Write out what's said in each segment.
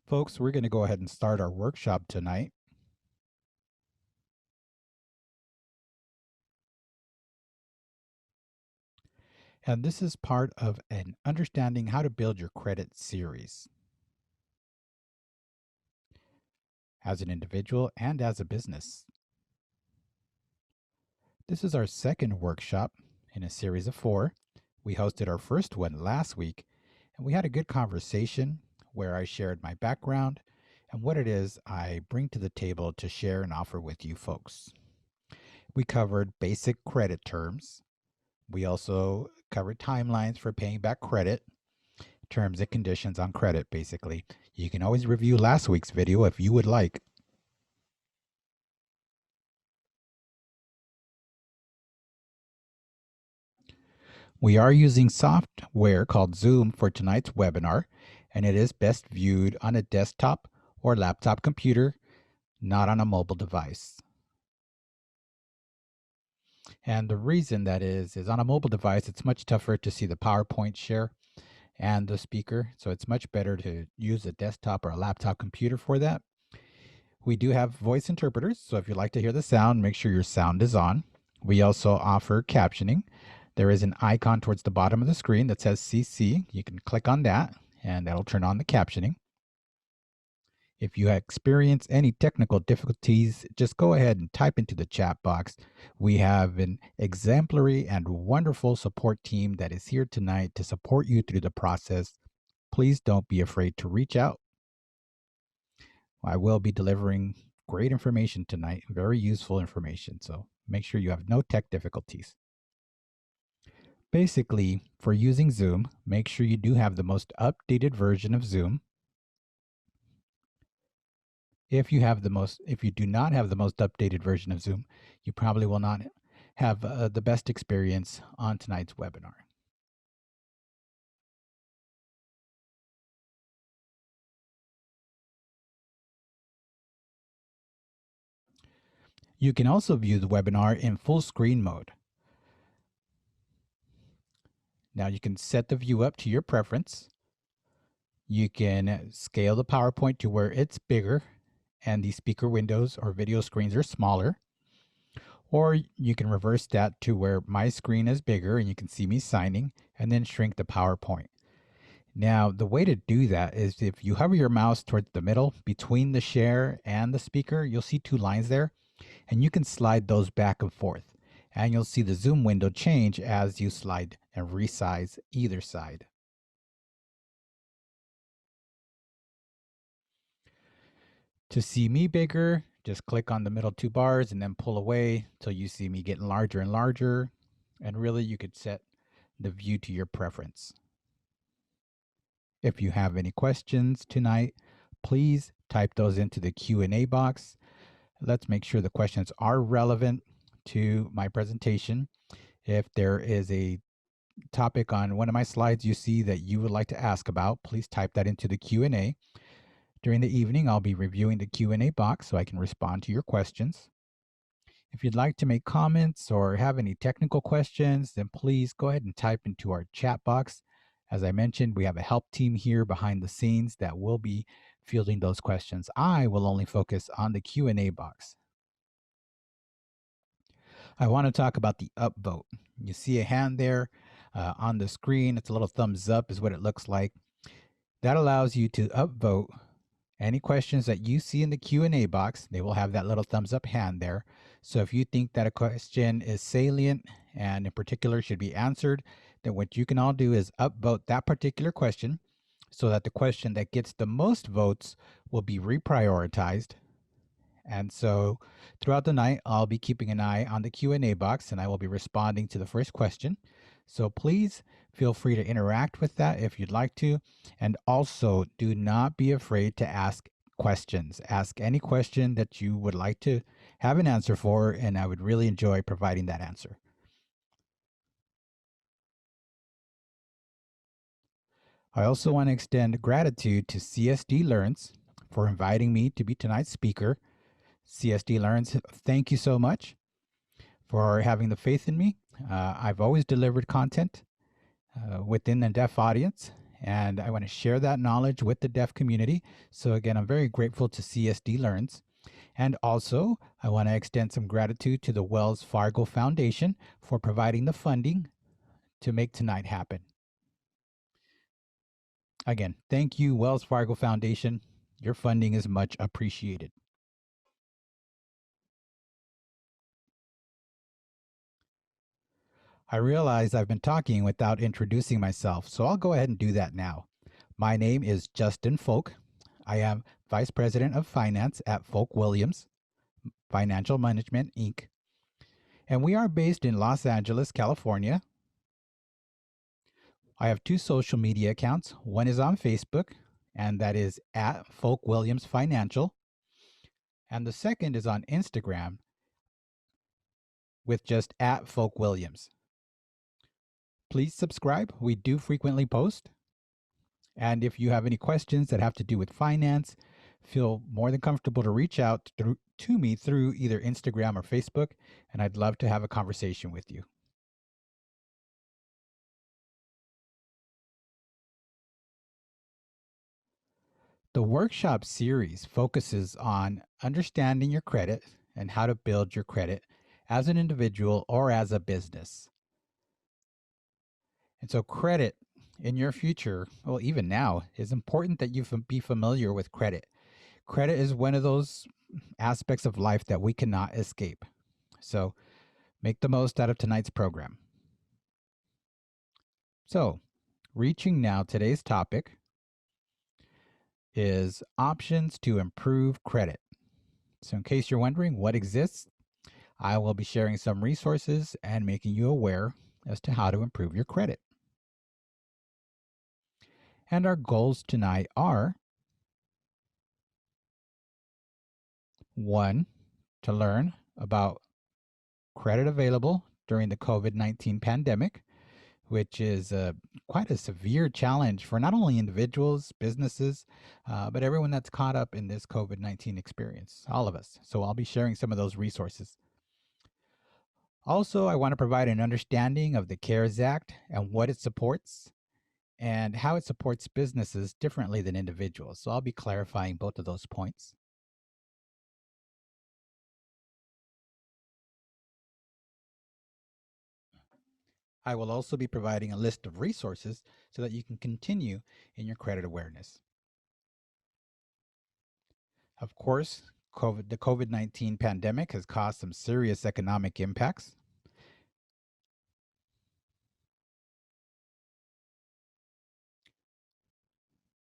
Folks, we're going to go ahead and start our workshop tonight. And this is part of an Understanding How to Build Your Credit series. As an individual and as a business. This is our second workshop in a series of 4. We hosted our first one last week, and we had a good conversation where I shared my background and what it is I bring to the table to share and offer with you folks. We covered basic credit terms. We also covered timelines for paying back credit, terms and conditions on credit, basically. You can always review last week's video if you would like. We are using software called Zoom for tonight's webinar, and it is best viewed on a desktop or laptop computer, not on a mobile device. And the reason that is on a mobile device, it's much tougher to see the PowerPoint share and the speaker, so it's much better to use a desktop or a laptop computer for that. We do have voice interpreters, so if you'd like to hear the sound, make sure your sound is on. We also offer captioning. There is an icon towards the bottom of the screen that says CC. You can click on that, and that'll turn on the captioning. If you experience any technical difficulties, just go ahead and type into the chat box. We have an exemplary and wonderful support team that is here tonight to support you through the process. Please don't be afraid to reach out. I will be delivering great information tonight, very useful information, so make sure you have no tech difficulties. Basically, for using Zoom, make sure you do have the most updated version of Zoom. If you do not have the most updated version of Zoom, you probably will not have the best experience on tonight's webinar. You can also view the webinar in full screen mode. Now you can set the view up to your preference. You can scale the PowerPoint to where it's bigger and the speaker windows or video screens are smaller. Or you can reverse that to where my screen is bigger and you can see me signing, and then shrink the PowerPoint. Now, the way to do that is if you hover your mouse towards the middle between the share and the speaker, you'll see 2 lines there, and you can slide those back and forth. And you'll see the Zoom window change as you slide and resize either side. To see me bigger, just click on the middle 2 bars and then pull away till you see me getting larger and larger. And really, you could set the view to your preference. If you have any questions tonight, please type those into the Q&A box. Let's make sure the questions are relevant to my presentation. If there is a topic on one of my slides you see that you would like to ask about, please type that into the Q&A. During the evening, I'll be reviewing the Q&A box so I can respond to your questions. If you'd like to make comments or have any technical questions, then please go ahead and type into our chat box. As I mentioned, we have a help team here behind the scenes that will be fielding those questions. I will only focus on the Q&A box. I want to talk about the upvote. You see a hand there on the screen. It's a little thumbs up is what it looks like. That allows you to upvote any questions that you see in the Q&A box. They will have that little thumbs up hand there. So if you think that a question is salient and in particular should be answered, then what you can all do is upvote that particular question so that the question that gets the most votes will be reprioritized. And so throughout the night, I'll be keeping an eye on the Q&A box and I will be responding to the first question. So please feel free to interact with that if you'd like to. And also do not be afraid to ask questions. Ask any question that you would like to have an answer for, and I would really enjoy providing that answer. I also want to extend gratitude to CSD Learns for inviting me to be tonight's speaker. CSD Learns, thank you so much for having the faith in me. I've always delivered content within the deaf audience, and I want to share that knowledge with the deaf community. So, again, I'm very grateful to CSD Learns. And also, I want to extend some gratitude to the Wells Fargo Foundation for providing the funding to make tonight happen. Again, thank you, Wells Fargo Foundation. Your funding is much appreciated. I realize I've been talking without introducing myself, so I'll go ahead and do that now. My name is Justin Folk. I am Vice President of Finance at Folk Williams Financial Management, Inc., and we are based in Los Angeles, California. I have two social media accounts. One is on Facebook, and that is at Folk Williams Financial, and the second is on Instagram with just at Folk Williams. Please subscribe. We do frequently post. And if you have any questions that have to do with finance, feel more than comfortable to reach out to me through either Instagram or Facebook, and I'd love to have a conversation with you. The workshop series focuses on understanding your credit and how to build your credit as an individual or as a business. And so, credit in your future, well, even now, is important that you be familiar with credit. Credit is one of those aspects of life that we cannot escape. So, make the most out of tonight's program. So, reaching now, today's topic is options to improve credit. So, in case you're wondering what exists, I will be sharing some resources and making you aware as to how to improve your credit. And our goals tonight are 1, to learn about credit available during the COVID-19 pandemic, which is quite a severe challenge for not only individuals, businesses, but everyone that's caught up in this COVID-19 experience, all of us. So I'll be sharing some of those resources. Also, I want to provide an understanding of the CARES Act and what it supports and how it supports businesses differently than individuals. So I'll be clarifying both of those points. I will also be providing a list of resources so that you can continue in your credit awareness. Of course, the COVID-19 pandemic has caused some serious economic impacts.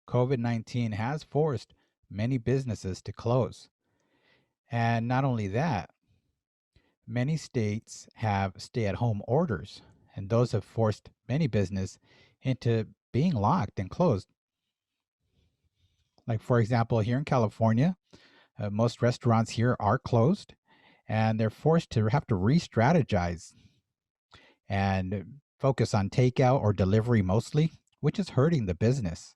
COVID-19 has forced many businesses to close. And not only that, many states have stay-at-home orders, and those have forced many business into being locked and closed. Like, for example, here in California, most restaurants here are closed, and they're forced to have to re-strategize and focus on takeout or delivery mostly, which is hurting the business.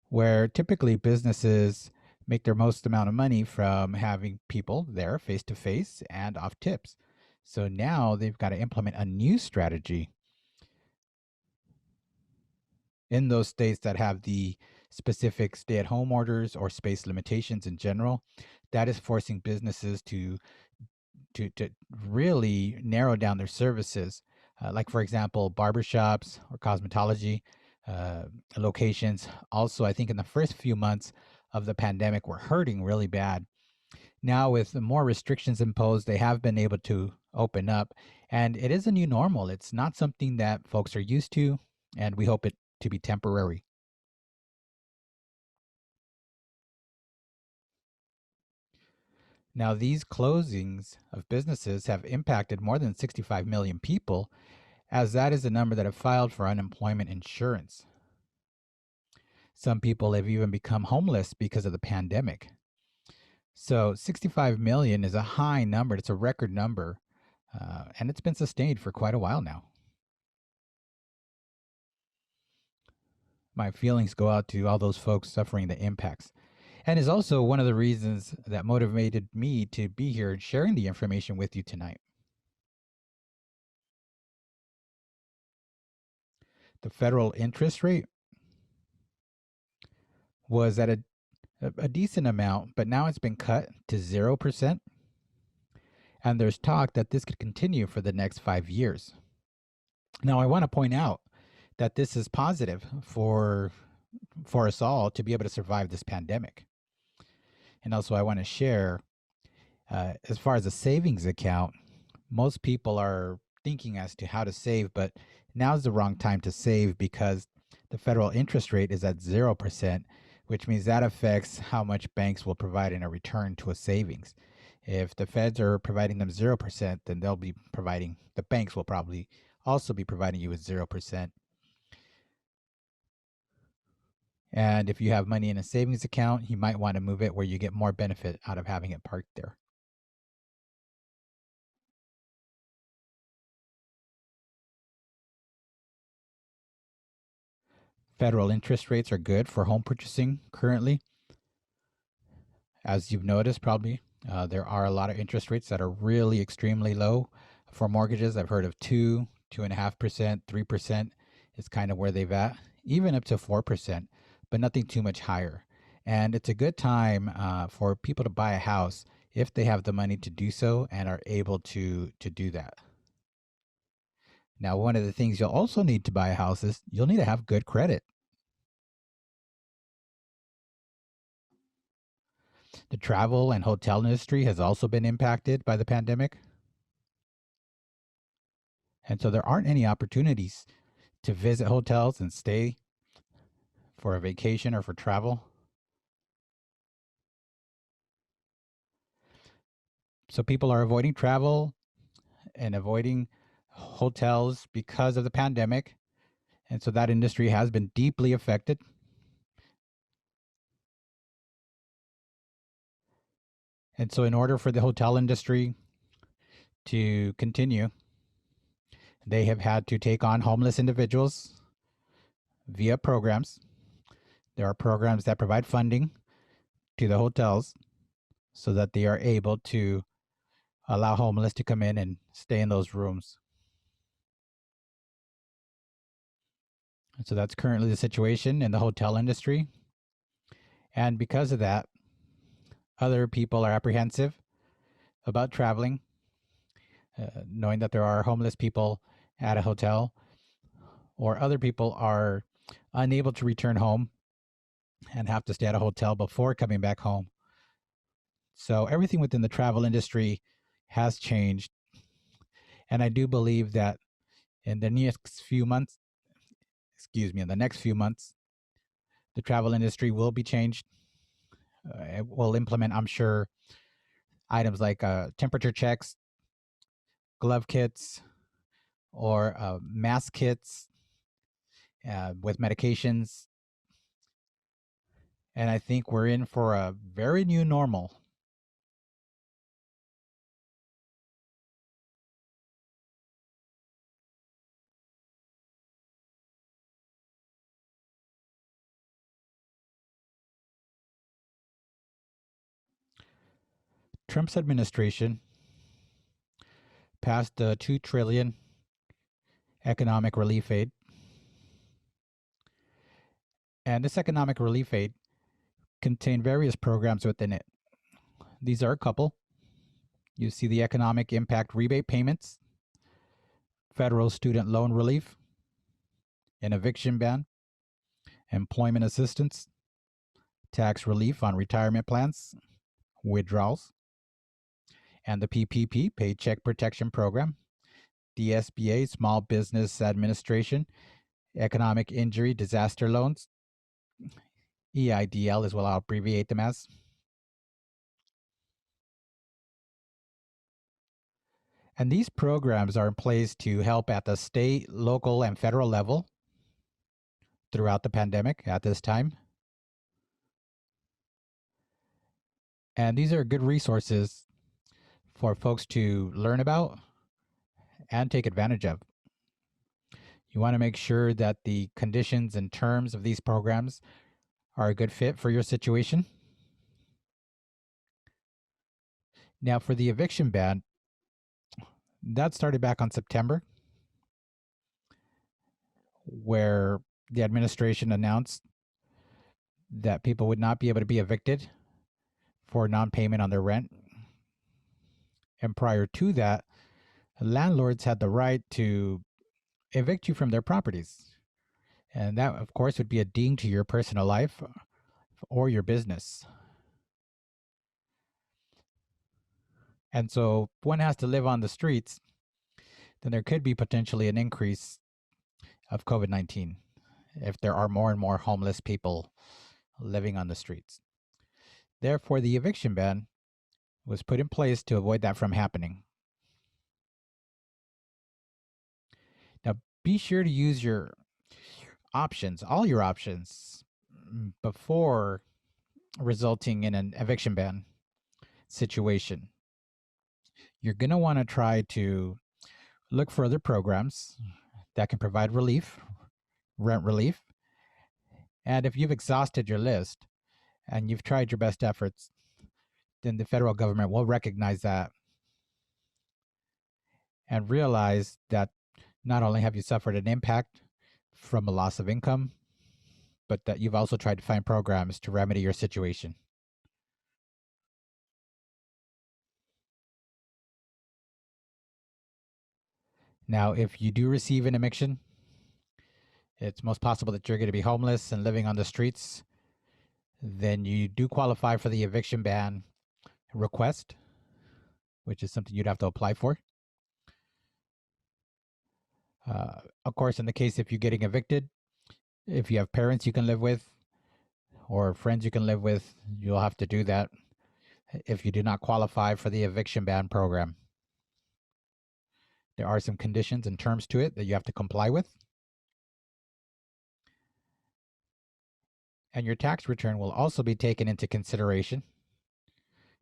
Where typically businesses make their most amount of money from having people there face to face and off tips. So now they've got to implement a new strategy in those states that have the specific stay at home orders or space limitations in general. That is forcing businesses to really narrow down their services. Like, for example, barbershops or cosmetology uh, locations. Also, I think in the first few months of the pandemic were hurting really bad. Now, with more restrictions imposed, they have been able to open up, and it is a new normal. It's not something that folks are used to, and we hope it to be temporary. Now, these closings of businesses have impacted more than 65 million people, as that is the number that have filed for unemployment insurance. Some people have even become homeless because of the pandemic. So 65 million is a high number. It's a record number, and it's been sustained for quite a while now. My feelings go out to all those folks suffering the impacts, and is also one of the reasons that motivated me to be here and sharing the information with you tonight. The federal interest rate was at a decent amount, but now it's been cut to 0%. And there's talk that this could continue for the next 5 years. Now, I want to point out that this is positive for us all to be able to survive this pandemic. And also, I want to share as far as a savings account, most people are thinking as to how to save, but now's the wrong time to save because the federal interest rate is at 0%, which means that affects how much banks will provide in a return to a savings. If the feds are providing them 0%, then the banks will probably also be providing you with 0%. And if you have money in a savings account, you might want to move it where you get more benefit out of having it parked there. Federal interest rates are good for home purchasing currently. As you've noticed, probably, there are a lot of interest rates that are really extremely low for mortgages. I've heard of 2.5%, 3% is kind of where they've at, even up to 4%, but nothing too much higher. And it's a good time for people to buy a house if they have the money to do so and are able to do that. Now, one of the things you'll also need to buy a house is you'll need to have good credit. The travel and hotel industry has also been impacted by the pandemic. And so there aren't any opportunities to visit hotels and stay for a vacation or for travel. So people are avoiding travel and avoiding hotels because of the pandemic. And so that industry has been deeply affected. And so, in order for the hotel industry to continue, they have had to take on homeless individuals via programs. There are programs that provide funding to the hotels so that they are able to allow homeless to come in and stay in those rooms. And so that's currently the situation in the hotel industry. And because of that, other people are apprehensive about traveling, knowing that there are homeless people at a hotel, or other people are unable to return home and have to stay at a hotel before coming back home. So everything within the travel industry has changed. And I do believe that in the next few months, in the next few months, the travel industry will be changed. It will implement, I'm sure, items like temperature checks, glove kits, or mask kits with medications. And I think we're in for a very new normal. Trump's administration passed the $2 trillion economic relief aid. And this economic relief aid contained various programs within it. These are a couple. You see the economic impact rebate payments, federal student loan relief, an eviction ban, employment assistance, tax relief on retirement plans, withdrawals, and the PPP, Paycheck Protection Program, the SBA, Small Business Administration, Economic Injury Disaster Loans, EIDL is what I'll abbreviate them as. And these programs are in place to help at the state, local, and federal level throughout the pandemic at this time. And these are good resources for folks to learn about and take advantage of. You want to make sure that the conditions and terms of these programs are a good fit for your situation. Now, for the eviction ban, that started back on September. where the administration announced that people would not be able to be evicted for non-payment on their rent. And prior to that, landlords had the right to evict you from their properties. And that, of course, would be a ding to your personal life or your business. And so if one has to live on the streets, then there could be potentially an increase of COVID-19 if there are more and more homeless people living on the streets. Therefore, the eviction ban was put in place to avoid that from happening. Now, be sure to use your options, all your options, before resulting in an eviction ban situation. You're going to want to try to look for other programs that can provide relief, rent relief. And if you've exhausted your list and you've tried your best efforts, then the federal government will recognize that and realize that not only have you suffered an impact from a loss of income, but that you've also tried to find programs to remedy your situation. Now, if you do receive an eviction, it's most possible that you're going to be homeless and living on the streets. Then you do qualify for the eviction ban request, which is something you'd have to apply for. Of course, in the case if you're getting evicted, if you have parents you can live with or friends you can live with, you'll have to do that if you do not qualify for the eviction ban program. There are some conditions and terms to it that you have to comply with. And your tax return will also be taken into consideration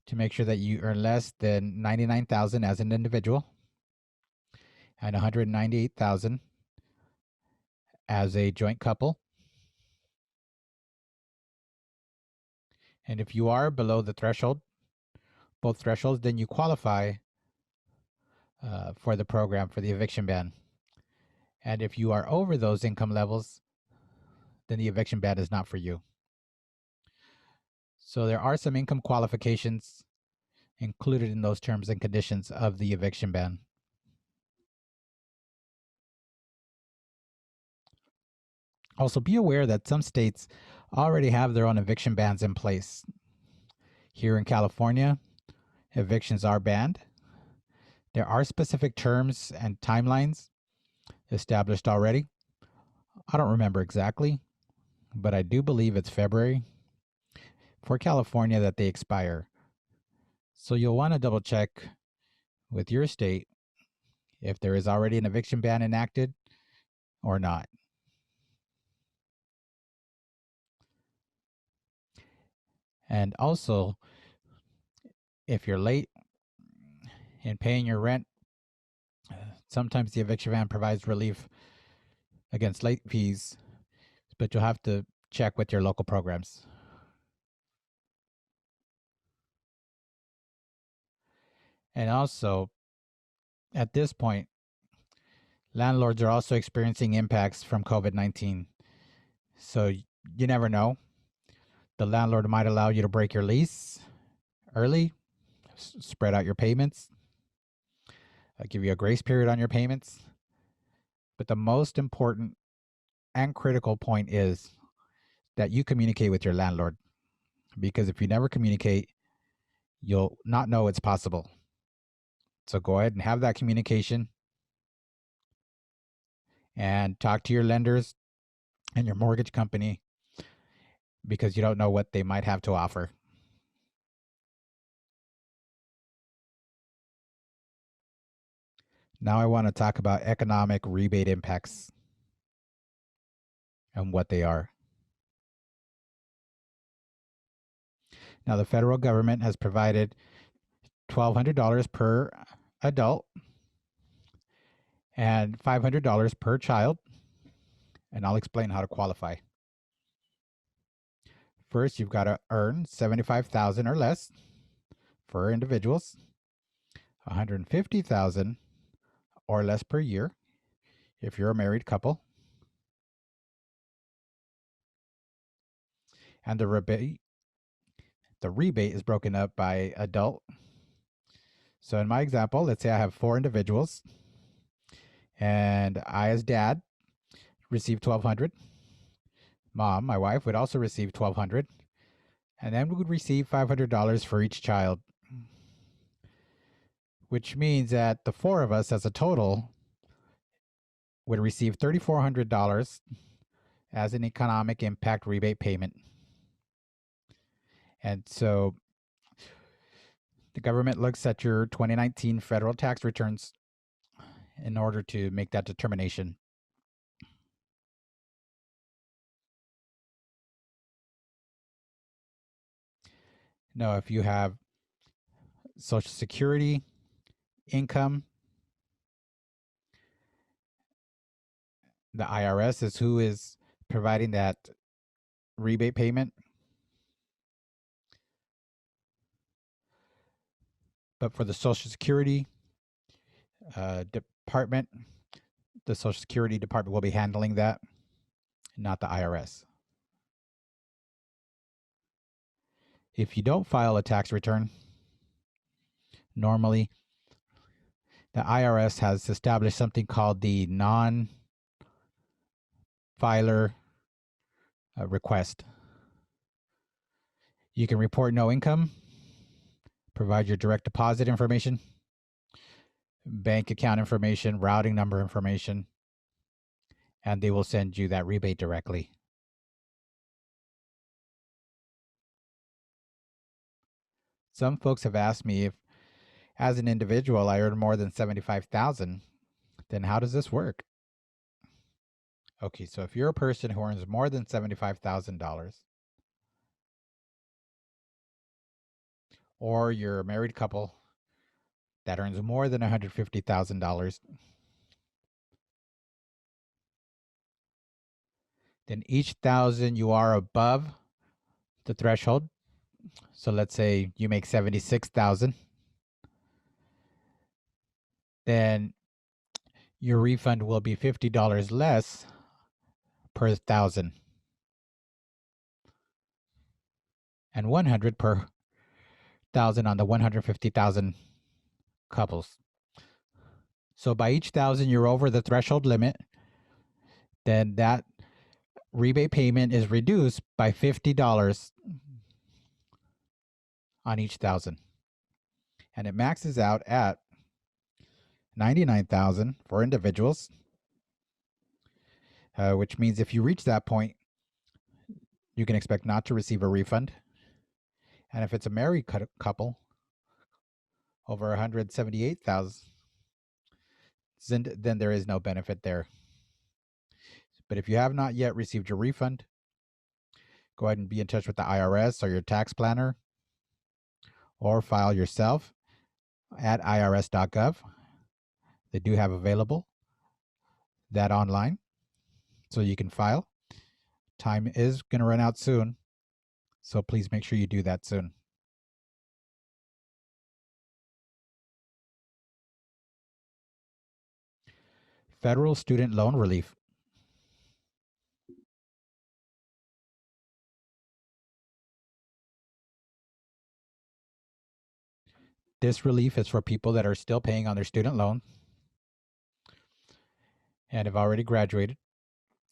to make sure that you earn less than $99,000 as an individual and $198,000 as a joint couple. And if you are below the threshold, both thresholds, then you qualify for the program for the eviction ban. And if you are over those income levels, then the eviction ban is not for you. So there are some income qualifications included in those terms and conditions of the eviction ban. Also, be aware that some states already have their own eviction bans in place. Here in California, evictions are banned. There are specific terms and timelines established already. I don't remember exactly, but I do believe it's February for California that they expire. So you'll want to double check with your state if there is already an eviction ban enacted or not. And also, if you're late in paying your rent, sometimes the eviction ban provides relief against late fees, but you'll have to check with your local programs. And also, at this point, landlords are also experiencing impacts from COVID-19. So you never know. The landlord might allow you to break your lease early, spread out your payments, give you a grace period on your payments. But the most important and critical point is that you communicate with your landlord, because if you never communicate, you'll not know it's possible. So go ahead and have that communication and talk to your lenders and your mortgage company, because you don't know what they might have to offer. Now I want to talk about economic rebate impacts and what they are. Now, the federal government has provided $1,200 per adult and $500 per child, and I'll explain how to qualify. First, you've got to earn $75,000 or less for individuals, $150,000 or less per year if you're a married couple, And the rebate is broken up by adult. So in my example, let's say I have 4 individuals, and I, as dad, receive $1,200. Mom, my wife, would also receive $1,200, and then we would receive $500 for each child, which means that the 4 of us as a total would receive $3,400 as an economic impact rebate payment. And so the government looks at your 2019 federal tax returns in order to make that determination. Now, if you have Social Security, income, the IRS is who is providing that rebate payment. But for the Social Security department, the Social Security department will be handling that, not the IRS. If you don't file a tax return, normally the IRS has established something called the non-filer request. You can report no income, provide your direct deposit information, bank account information, routing number information, and they will send you that rebate directly. Some folks have asked me if, as an individual, I earn more than $75,000, then how does this work? Okay, so if you're a person who earns more than $75,000, or you're a married couple that earns more than $150,000, then each thousand you are above the threshold. So let's say you make $76,000, then your refund will be $50 less per thousand, and $100 per thousand on the 150,000 couples. So by each thousand you're over the threshold limit, then that rebate payment is reduced by $50 on each thousand, and it maxes out at $99,000 for individuals, which means if you reach that point, you can expect not to receive a refund. And if it's a married couple, over $178,000, then there is no benefit there. But if you have not yet received your refund, go ahead and be in touch with the IRS or your tax planner, or file yourself at irs.gov. They do have available that online, so you can file. Time is going to run out soon, so please make sure you do that soon. Federal student loan relief. This relief is for people that are still paying on their student loan and have already graduated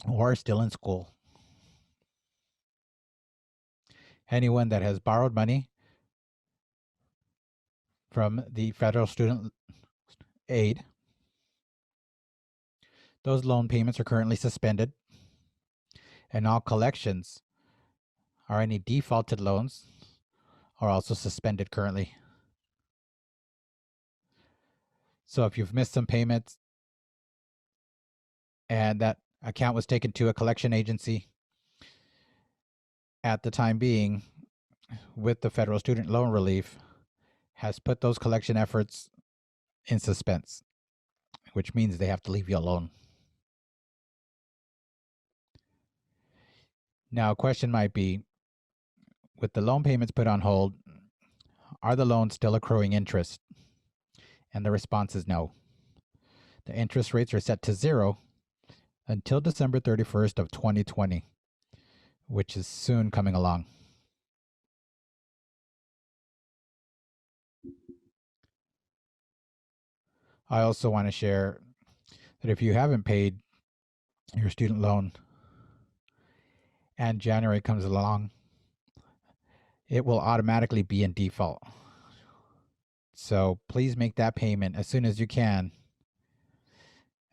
or are still in school. Anyone that has borrowed money from the federal student aid, those loan payments are currently suspended, and all collections or any defaulted loans are also suspended currently. So if you've missed some payments and that account was taken to a collection agency, at the time being, with the federal student loan relief, has put those collection efforts in suspense, which means they have to leave you alone. Now, a question might be, with the loan payments put on hold, are the loans still accruing interest? And the response is no. The interest rates are set to 0 until December 31st of 2020. which is soon coming along. I also want to share that if you haven't paid your student loan and January comes along, it will automatically be in default. So please make that payment as soon as you can,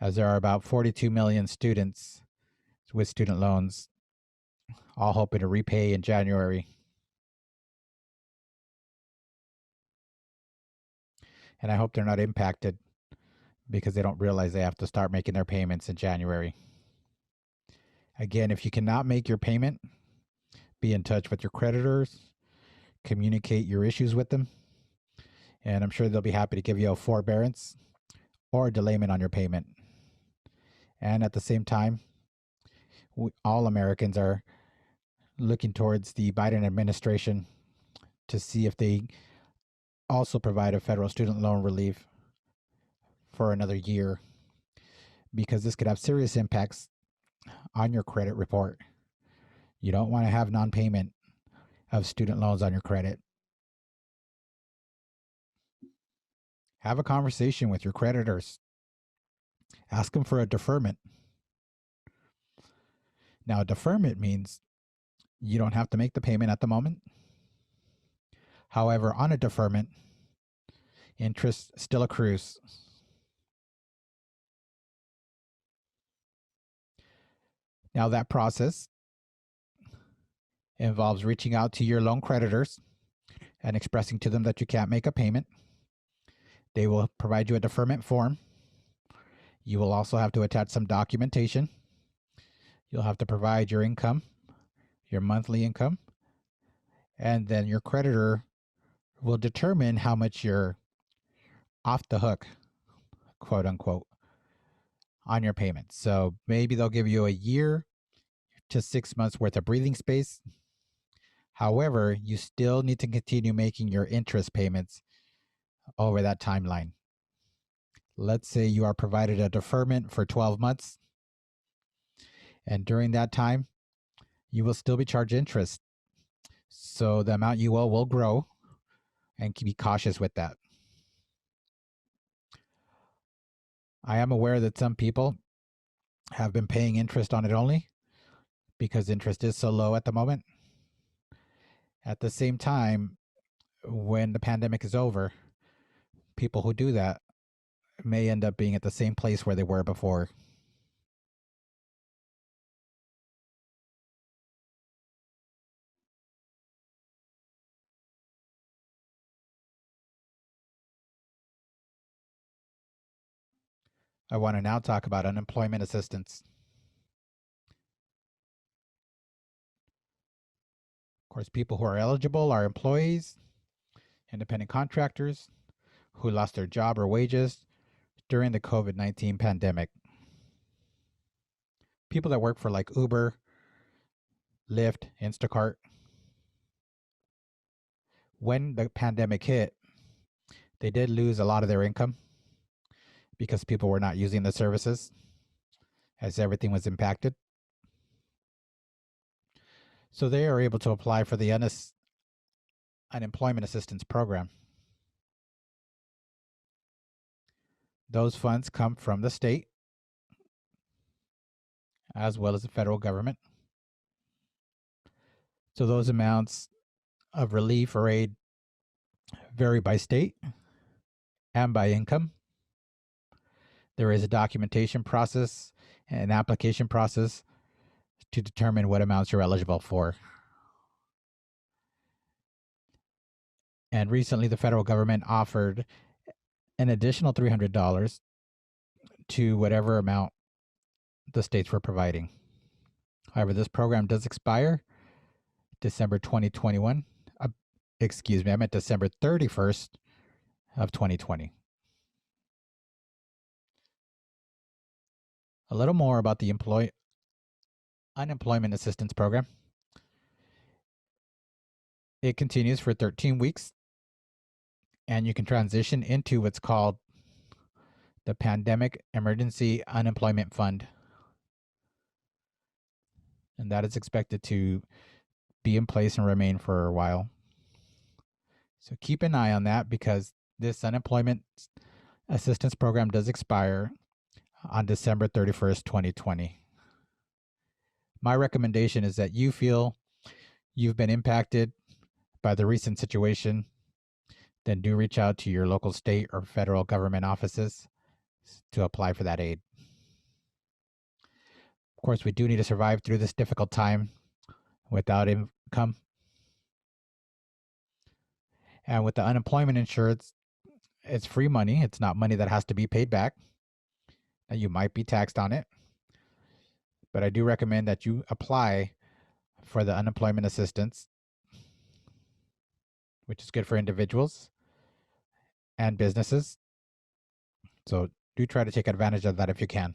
as there are about 42 million students with student loans, all hoping to repay in January. And I hope they're not impacted because they don't realize they have to start making their payments in January. Again, if you cannot make your payment, be in touch with your creditors, communicate your issues with them, and I'm sure they'll be happy to give you a forbearance or a delayment on your payment. And at the same time, all Americans are looking towards the Biden administration to see if they also provide a federal student loan relief for another year, because this could have serious impacts on your credit report. You don't want to have non-payment of student loans on your credit. Have a conversation with your creditors. Ask them for a deferment. Now, a deferment means you don't have to make the payment at the moment. However, on a deferment, interest still accrues. Now, that process involves reaching out to your loan creditors and expressing to them that you can't make a payment. They will provide you a deferment form. You will also have to attach some documentation. You'll have to provide your income, your monthly income, and then your creditor will determine how much you're off the hook, quote unquote, on your payments. So maybe they'll give you a year to 6 months worth of breathing space. However, you still need to continue making your interest payments over that timeline. Let's say you are provided a deferment for 12 months, and during that time, you will still be charged interest. So the amount you owe will grow, and be cautious with that. I am aware that some people have been paying interest on it only because interest is so low at the moment. At the same time, when the pandemic is over, people who do that may end up being at the same place where they were before. I want to now talk about unemployment assistance. Of course, people who are eligible are employees, independent contractors who lost their job or wages during the COVID-19 pandemic. People that work for like Uber, Lyft, Instacart. When the pandemic hit, they did lose a lot of their income because people were not using the services as everything was impacted. So they are able to apply for the unemployment assistance program. Those funds come from the state as well as the federal government. So those amounts of relief or aid vary by state and by income. There is a documentation process and an application process to determine what amounts you're eligible for. And recently, the federal government offered an additional $300 to whatever amount the states were providing. However, this program does expire December 2021. Excuse me, I meant December 31st of 2020. A little more about the unemployment assistance program. It continues for 13 weeks, and you can transition into what's called the Pandemic Emergency Unemployment Fund. and that is expected to be in place and remain for a while. So keep an eye on that because this unemployment assistance program does expire on December 31st, 2020. My recommendation is that you feel you've been impacted by the recent situation, then do reach out to your local state or federal government offices to apply for that aid. Of course, we do need to survive through this difficult time without income. And with the unemployment insurance, it's free money. It's not money that has to be paid back. Now, you might be taxed on it, but I do recommend that you apply for the unemployment assistance, which is good for individuals and businesses. So do try to take advantage of that if you can.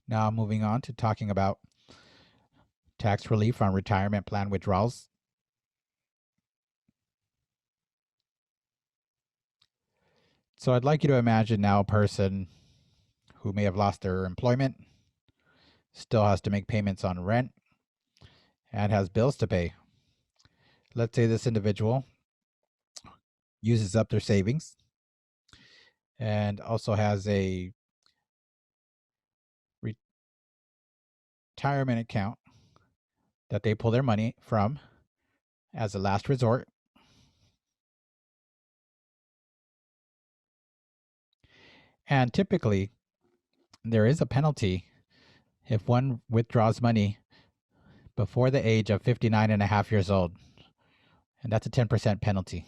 Now moving on to talking about tax relief on retirement plan withdrawals. So I'd like you to imagine now a person who may have lost their employment, still has to make payments on rent, and has bills to pay. Let's say this individual uses up their savings and also has a retirement account that they pull their money from as a last resort. And typically, there is a penalty if one withdraws money before the age of 59 and a half years old, and that's a 10% penalty.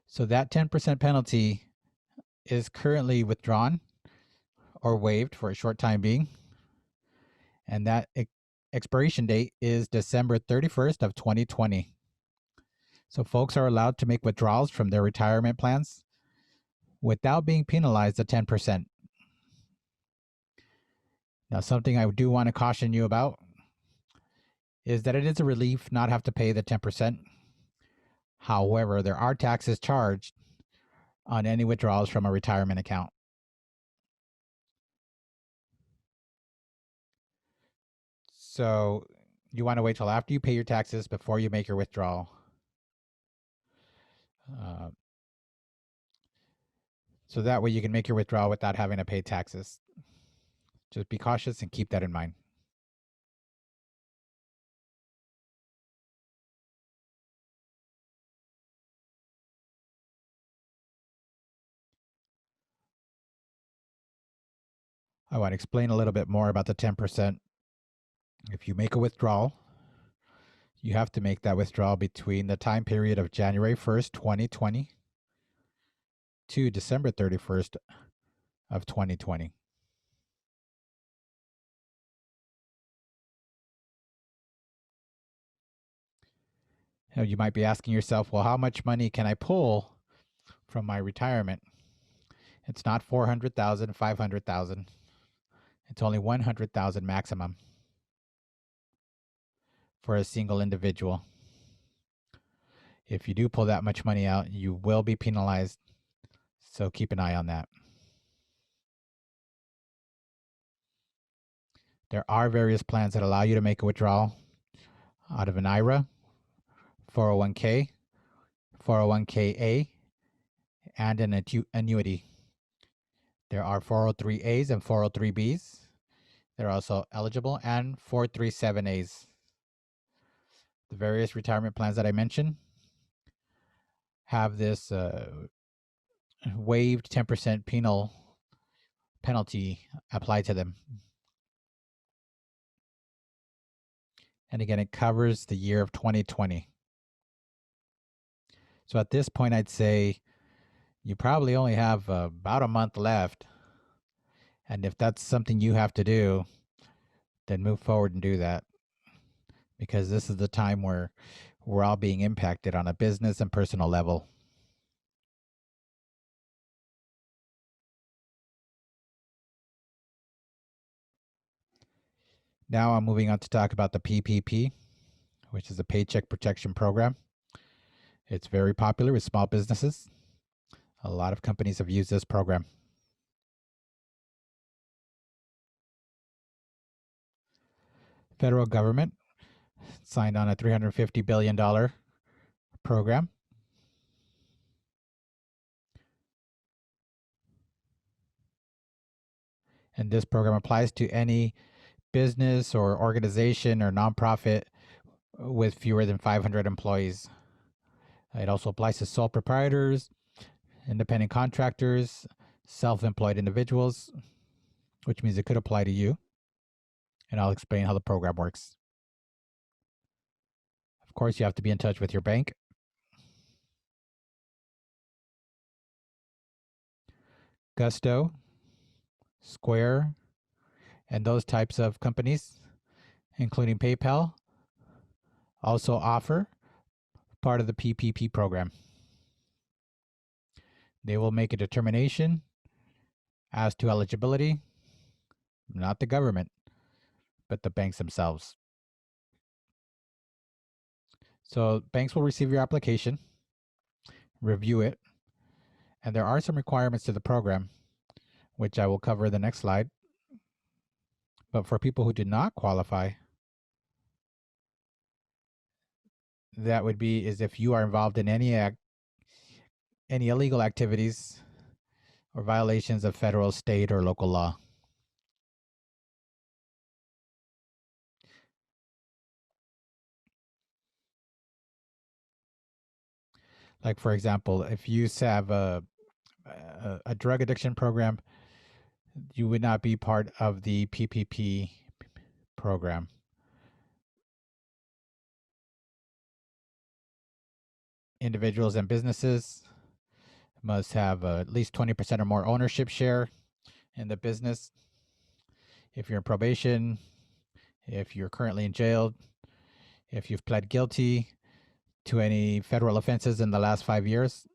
So that 10% penalty is currently withdrawn or waived for a short time being, and that expiration date is December 31st of 2020. So folks are allowed to make withdrawals from their retirement plans without being penalized at 10%. Now, something I do want to caution you about is that it is a relief not have to pay the 10%. However, there are taxes charged on any withdrawals from a retirement account. So you want to wait till after you pay your taxes before you make your withdrawal. So that way you can make your withdrawal without having to pay taxes. Just be cautious and keep that in mind. I want to explain a little bit more about the 10%. If you make a withdrawal, you have to make that withdrawal between the time period of January 1st, 2020 to December 31st of 2020. Now, you might be asking yourself, well, how much money can I pull from my retirement? It's not 400,000, 500,000. It's only 100,000 maximum for a single individual. If you do pull that much money out, you will be penalized. So keep an eye on that. There are various plans that allow you to make a withdrawal out of an IRA, 401k, 401k-A, and an annuity. There are 403As and 403Bs. They're also eligible, and 437As. The various retirement plans that I mentioned have this waived 10% penalty applied to them. And again, it covers the year of 2020. So at this point, I'd say you probably only have about a month left. And if that's something you have to do, then move forward and do that. Because this is the time where we're all being impacted on a business and personal level. Now I'm moving on to talk about the PPP, which is a Paycheck Protection Program. It's very popular with small businesses. A lot of companies have used this program. Federal government signed on a $350 billion program. And this program applies to any business or organization or nonprofit with fewer than 500 employees. It also applies to sole proprietors, independent contractors, self-employed individuals, which means it could apply to you. And I'll explain how the program works. Of course, you have to be in touch with your bank. Gusto, Square, and those types of companies, including PayPal, also offer part of the PPP program. They will make a determination as to eligibility, not the government, but the banks themselves. So banks will receive your application, review it, and there are some requirements to the program, which I will cover in the next slide. But for people who do not qualify, that would be is if you are involved in any illegal activities or violations of federal, state, or local law. Like, for example, if you have a drug addiction program, you would not be part of the PPP program. Individuals and businesses must have at least 20% or more ownership share in the business. If you're in probation, if you're currently in jail, if you've pled guilty to any federal offenses in the last 5 years,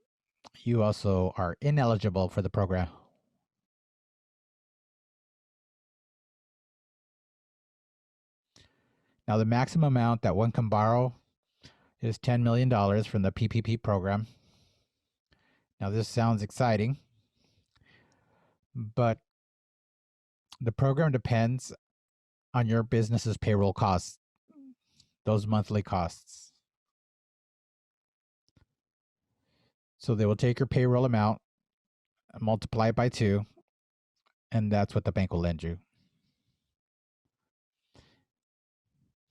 you also are ineligible for the program. Now, the maximum amount that one can borrow is $10 million from the PPP program. Now, this sounds exciting, but the program depends on your business's payroll costs, those monthly costs. So they will take your payroll amount, multiply it by 2, and that's what the bank will lend you.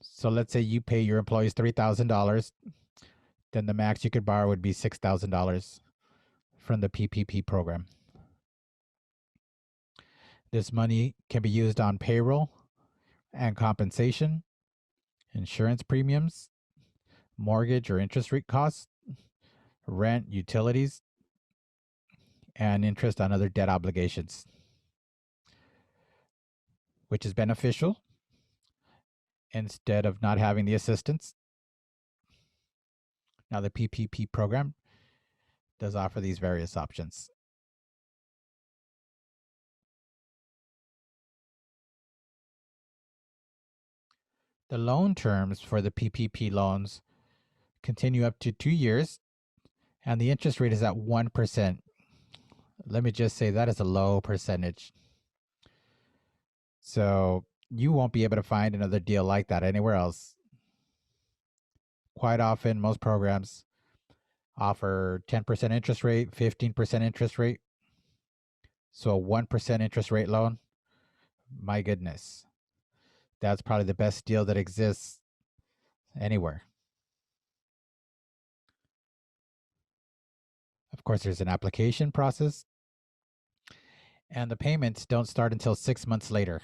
So let's say you pay your employees $3,000, then the max you could borrow would be $6,000 from the PPP program. This money can be used on payroll and compensation, insurance premiums, mortgage or interest rate costs, rent, utilities, and interest on other debt obligations, which is beneficial instead of not having the assistance. Now, the PPP program does offer these various options. The loan terms for the PPP loans continue up to 2 years, and the interest rate is at 1%. Let me just say that is a low percentage. So you won't be able to find another deal like that anywhere else. Quite often, most programs offer 10% interest rate, 15% interest rate. So a 1% interest rate loan, my goodness, that's probably the best deal that exists anywhere. Of course, there's an application process, and the payments don't start until 6 months later.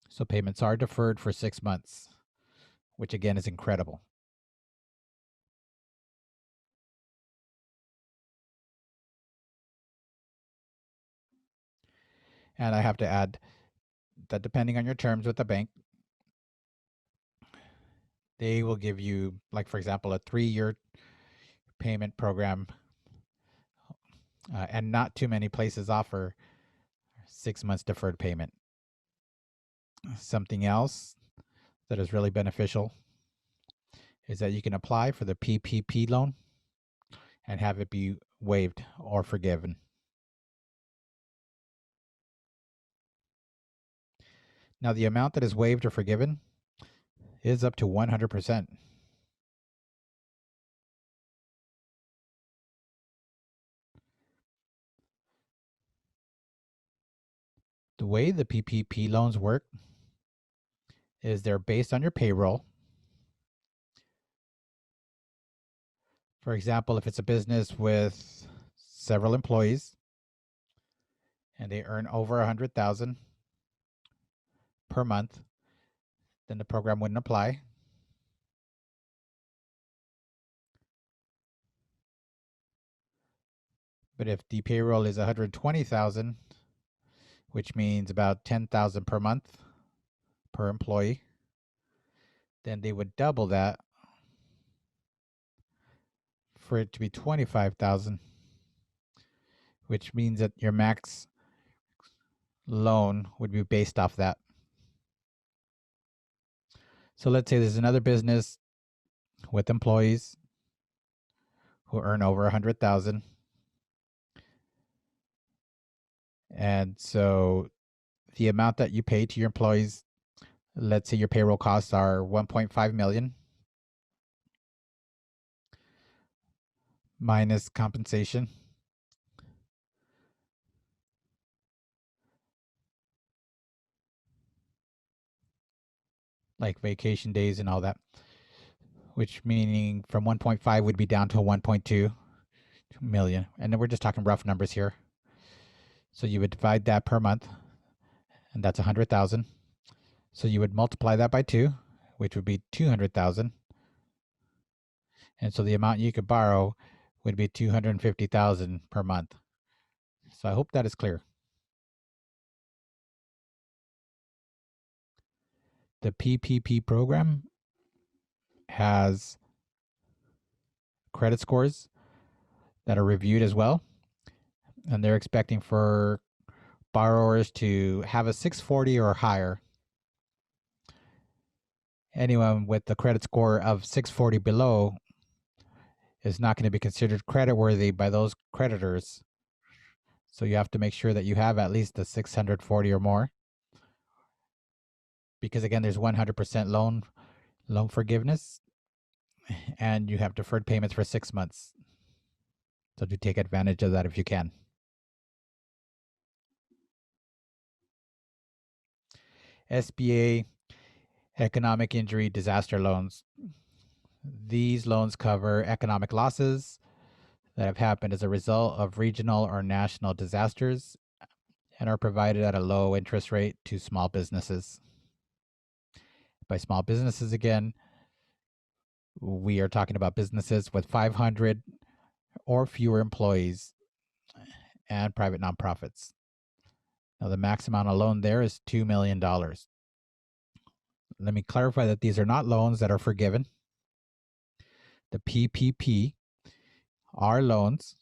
So payments are deferred for 6 months, which again is incredible. And I have to add that depending on your terms with the bank, they will give you, like, for example, a 3-year payment program, and not too many places offer 6 months deferred payment. Something else that is really beneficial is that you can apply for the PPP loan and have it be waived or forgiven. Now, the amount that is waived or forgiven is up to 100%. The way the PPP loans work is they're based on your payroll. For example, if it's a business with several employees and they earn over 100,000 per month, then the program wouldn't apply. But if the payroll is 120,000, which means about 10,000 per month per employee, then they would double that for it to be 25,000, which means that your max loan would be based off that. So let's say there's another business with employees who earn over 100,000. And so the amount that you pay to your employees, let's say your payroll costs are 1.5 million minus compensation. Like vacation days and all that, which meaning from 1.5 would be down to 1.2 million. And then we're just talking rough numbers here. So you would divide that per month, and that's 100,000. So you would multiply that by 2, which would be 200,000. And so the amount you could borrow would be 250,000 per month. So I hope that is clear. The PPP program has credit scores that are reviewed as well, and they're expecting for borrowers to have a 640 or higher. Anyone with the credit score of 640 below is not going to be considered creditworthy by those creditors. So you have to make sure that you have at least a 640 or more. Because again, there's 100% loan forgiveness, and you have deferred payments for 6 months. So do take advantage of that if you can. SBA economic injury disaster loans. These loans cover economic losses that have happened as a result of regional or national disasters and are provided at a low interest rate to small businesses. By small businesses, again, we are talking about businesses with 500 or fewer employees and private nonprofits. Now, the max amount of loan there is $2 million. Let me clarify that these are not loans that are forgiven. The PPP are loans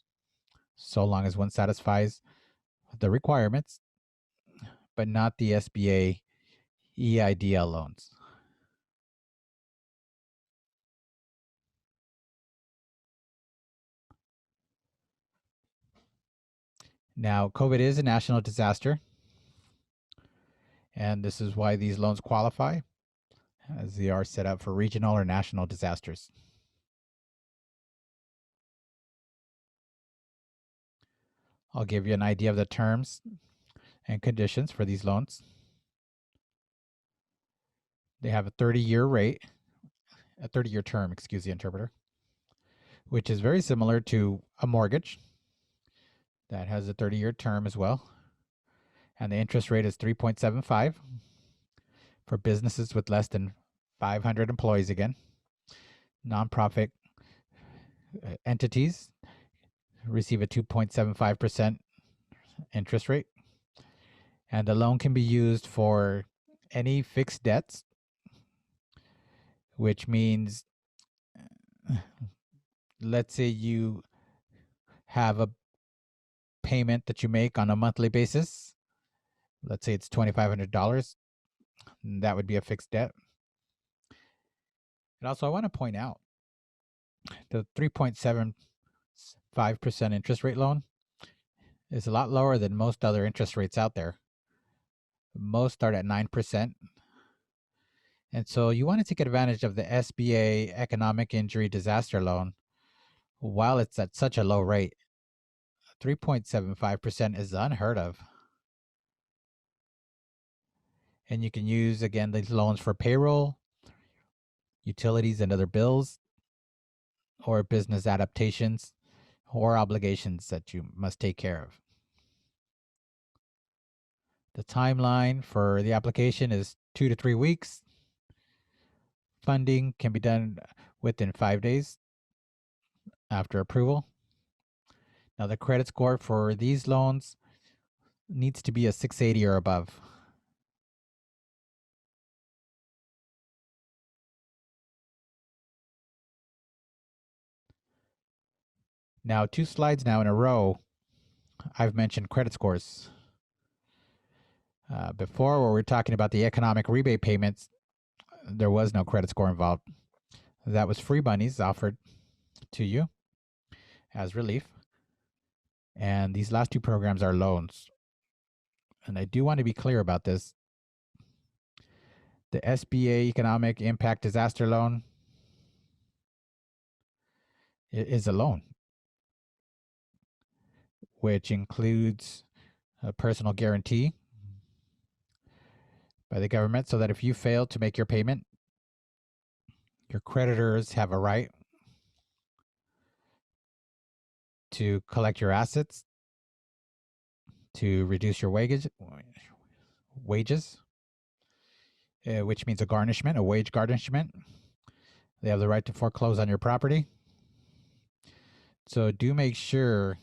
so long as one satisfies the requirements, but not the SBA EIDL loans. Now, COVID is a national disaster, and this is why these loans qualify, as they are set up for regional or national disasters. I'll give you an idea of the terms and conditions for these loans. They have a 30-year term, excuse the interpreter, which is very similar to a mortgage that has a 30-year term as well. And the interest rate is 3.75 for businesses with less than 500 employees again. Nonprofit entities receive a 2.75% interest rate. And the loan can be used for any fixed debts, which means, let's say you have a payment that you make on a monthly basis. Let's say it's $2,500. That would be a fixed debt. And also, I want to point out the 3.75% interest rate loan is a lot lower than most other interest rates out there. Most start at 9%. And so you want to take advantage of the SBA Economic Injury Disaster Loan while it's at such a low rate. 3.75% is unheard of. And you can use, again, these loans for payroll, utilities and other bills, or business adaptations, or obligations that you must take care of. The timeline for the application is 2 to 3 weeks. Funding can be done within 5 days after approval. Now, the credit score for these loans needs to be a 680 or above. Now, 2 slides now in a row, I've mentioned credit scores. Before, where we're talking about the economic rebate payments, there was no credit score involved. That was free monies offered to you as relief. And these last 2 programs are loans. And I do want to be clear about this. The SBA Economic Impact Disaster Loan is a loan, which includes a personal guarantee by the government so that if you fail to make your payment, your creditors have a right to collect your assets, to reduce your wages, which means a garnishment, a wage garnishment. They have the right to foreclose on your property. So do make sure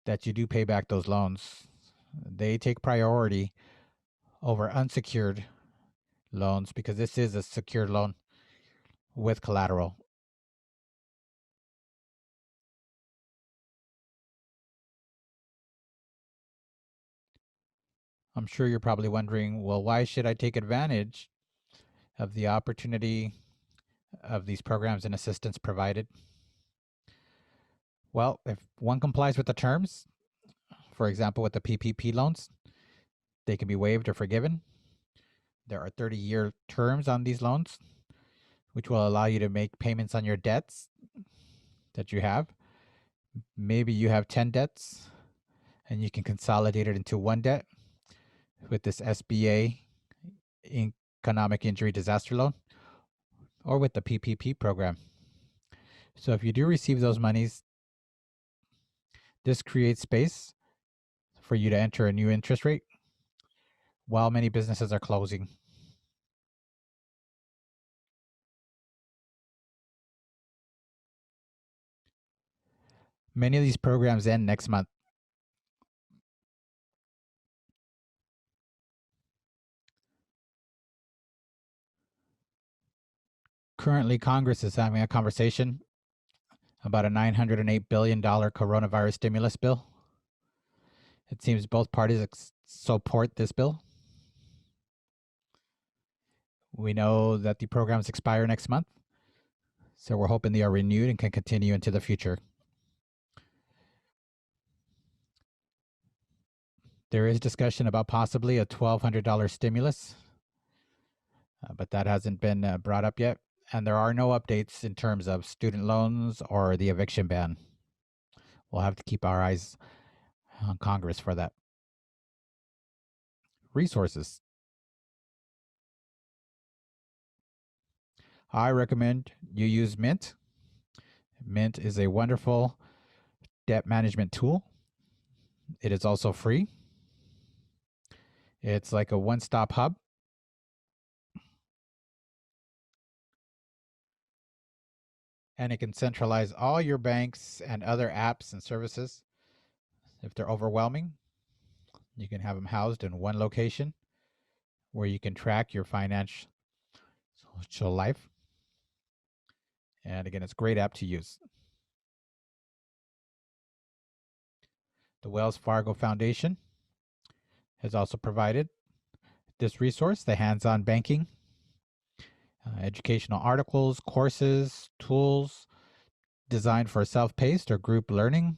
that you do pay back those loans. They take priority over unsecured loans because this is a secured loan with collateral. I'm sure you're probably wondering, well, why should I take advantage of the opportunity of these programs and assistance provided? Well, if one complies with the terms, for example, with the PPP loans, they can be waived or forgiven. There are 30-year terms on these loans, which will allow you to make payments on your debts that you have. Maybe you have 10 debts and you can consolidate it into one debt with this SBA Economic Injury Disaster Loan or with the PPP program. So if you do receive those monies, this creates space for you to enter a new interest rate while many businesses are closing. Many of these programs end next month. Currently, Congress is having a conversation about a $908 billion coronavirus stimulus bill. It seems both parties support this bill. We know that the programs expire next month, so we're hoping they are renewed and can continue into the future. There is discussion about possibly a $1,200 stimulus, but that hasn't been brought up yet. And there are no updates in terms of student loans or the eviction ban. We'll have to keep our eyes on Congress for that. Resources. I recommend you use Mint. Mint is a wonderful debt management tool. It is also free. It's like a one-stop hub. And it can centralize all your banks and other apps and services. If they're overwhelming, you can have them housed in one location where you can track your financial life. And again, it's a great app to use. The Wells Fargo Foundation has also provided This resource, the hands-on banking, educational articles, courses, tools designed for self-paced or group learning.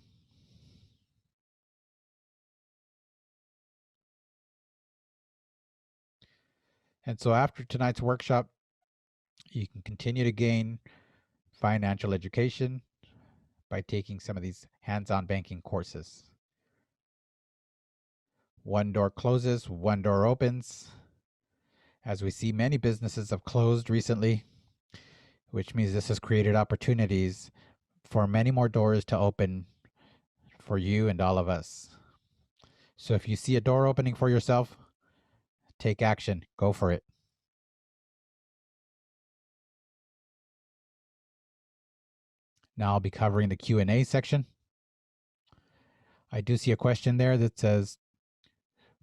And so after tonight's workshop, you can continue to gain financial education by taking some of these hands-on banking courses. One door closes, one door opens. As we see, many businesses have closed recently, which means this has created opportunities for many more doors to open for you and all of us. So if you see a door opening for yourself, take action. Go for it. Now I'll be covering the Q&A section. I do see a question there that says,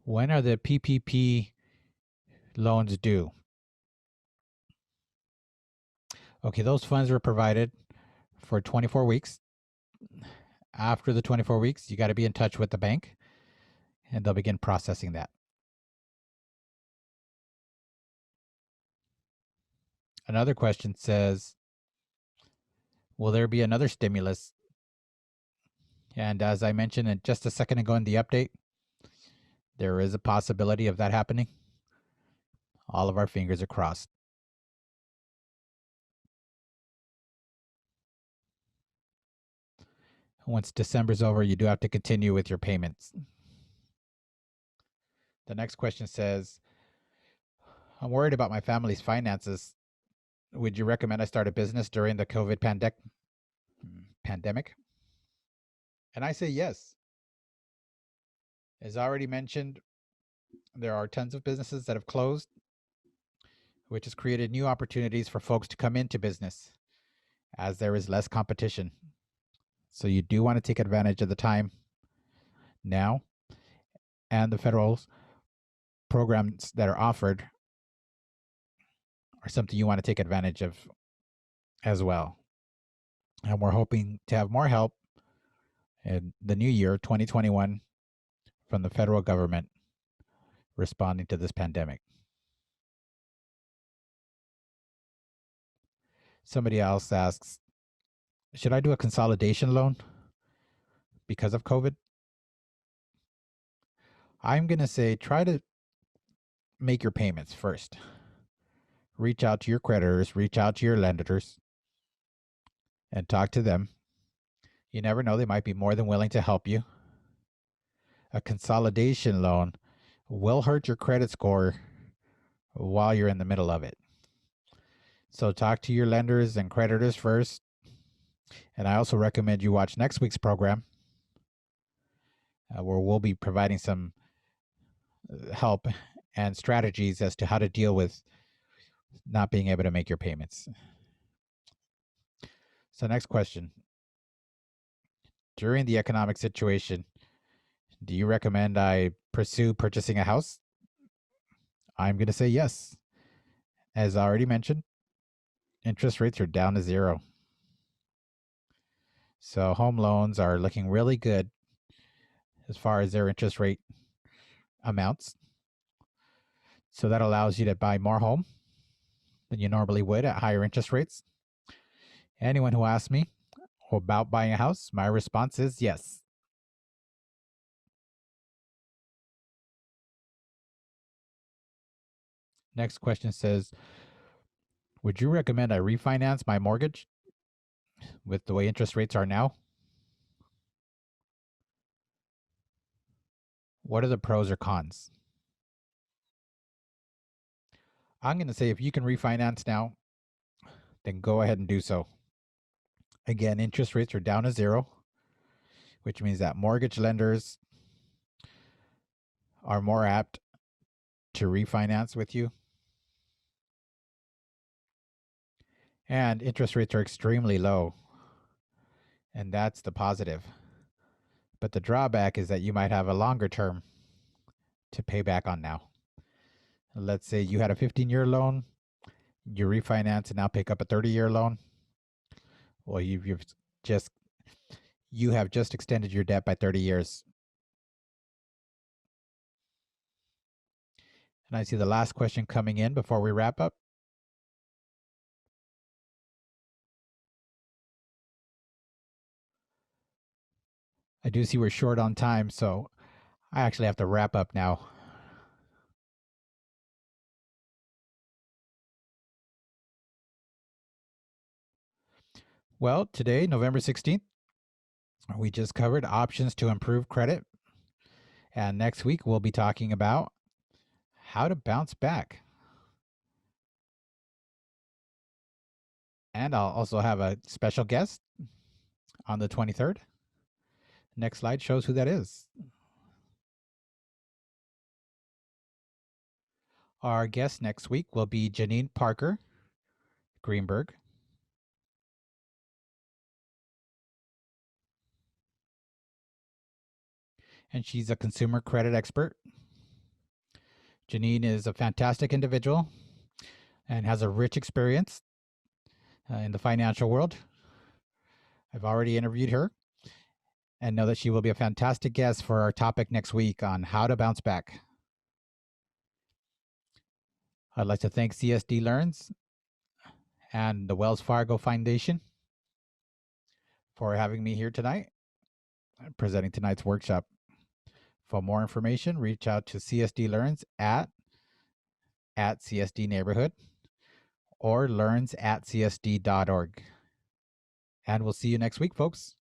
when are the PPP loans due? Okay, those funds were provided for 24 weeks. After the 24 weeks, you got to be in touch with the bank and they'll begin processing that. Another question says, will there be another stimulus? And as I mentioned in just a second ago in the update, there is a possibility of that happening. All of our fingers are crossed. Once December's over, you do have to continue with your payments. The next question says, I'm worried about my family's finances. Would you recommend I start a business during the COVID pandemic? And I say yes. As already mentioned, there are tons of businesses that have closed, which has created new opportunities for folks to come into business as there is less competition. So you do want to take advantage of the time now, and the federal programs that are offered are something you want to take advantage of as well. And we're hoping to have more help in the new year, 2021, from the federal government responding to this pandemic. Somebody else asks, should I do a consolidation loan because of COVID? I'm going to say try to make your payments first. Reach out to your creditors, reach out to your lenders, and talk to them. You never know, they might be more than willing to help you. A consolidation loan will hurt your credit score while you're in the middle of it. So talk to your lenders and creditors first. And I also recommend you watch next week's program where we'll be providing some help and strategies as to how to deal with not being able to make your payments. So next question. During the economic situation, do you recommend I pursue purchasing a house? I'm going to say yes. As already mentioned, interest rates are down to zero. So home loans are looking really good as far as their interest rate amounts. So that allows you to buy more home than you normally would at higher interest rates. Anyone who asks me about buying a house, my response is yes. Next question says, would you recommend I refinance my mortgage with the way interest rates are now? What are the pros or cons? I'm going to say if you can refinance now, then go ahead and do so. Again, interest rates are down to zero, which means that mortgage lenders are more apt to refinance with you. And interest rates are extremely low. And that's the positive. But the drawback is that you might have a longer term to pay back on now. Let's say you had a 15-year loan, you refinance and now pick up a 30-year loan. Well, you have just extended your debt by 30 years. And I see the last question coming in before we wrap up. I do see we're short on time, so I actually have to wrap up now. Well, today, November 16th, we just covered options to improve credit. And next week, we'll be talking about how to bounce back. And I'll also have a special guest on the 23rd. Next slide shows who that is. Our guest next week will be Janine Parker Greenberg. And she's a consumer credit expert. Janine is a fantastic individual and has a rich experience in the financial world. I've already interviewed her and know that she will be a fantastic guest for our topic next week on how to bounce back. I'd like to thank CSD Learns and the Wells Fargo Foundation for having me here tonight, presenting tonight's workshop. For more information, reach out to CSD Learns at CSD Neighborhood or learns@csd.org. And we'll see you next week, folks.